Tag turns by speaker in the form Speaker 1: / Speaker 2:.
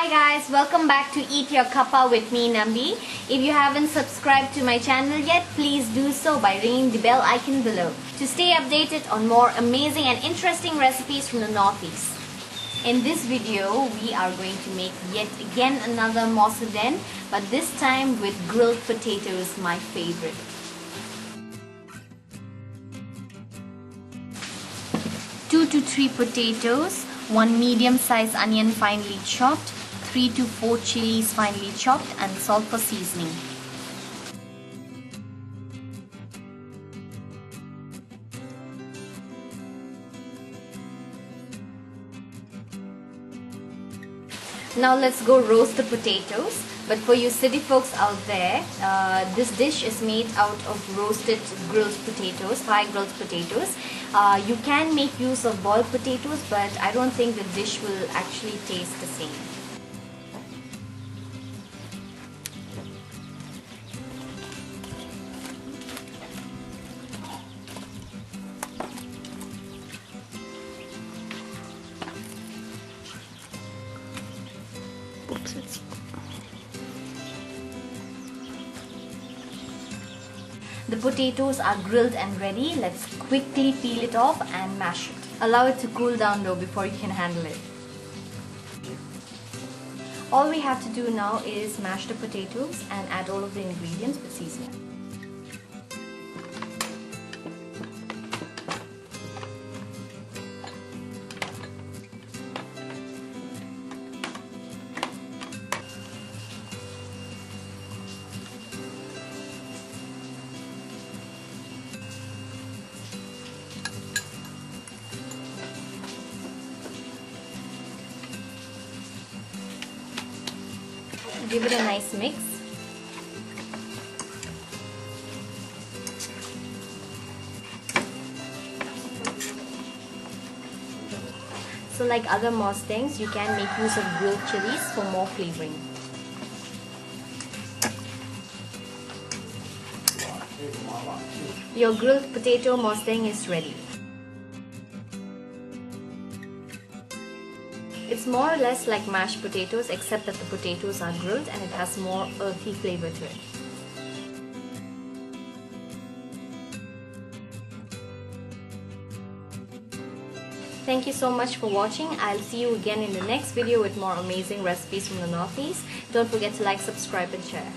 Speaker 1: guys, welcome back to Eat Your Kappa with me, Nambie. If you haven't subscribed to my channel yet, please do so by ringing the bell icon below to stay updated on more amazing and interesting recipes from the Northeast. In this video, we are going to make yet again another Mosdeng, but this time with grilled potatoes, my favorite. Two to three potatoes, 1 medium-sized onion finely chopped, 3 to 4 chilies finely chopped, and salt for seasoning. Now let's go roast the potatoes. But for you city folks out there, this dish is made out of roasted grilled potatoes, high grilled potatoes. You can make use of boiled potatoes, but I don't think the dish will actually taste the same. The potatoes are grilled and ready. Let's quickly peel it off and mash it. Allow it to cool down though before you can handle it. All we have to do now is mash the potatoes and add all of the ingredients with seasoning. Give it a nice mix. So like other Mosdengs, you can make use of grilled chilies for more flavoring. Your grilled potato Mosdeng is ready. It's more or less like mashed potatoes, except that the potatoes are grilled and it has more earthy flavor to it. Thank you so much for watching. I'll see you again in the next video with more amazing recipes from the Northeast. Don't forget to like, subscribe and share.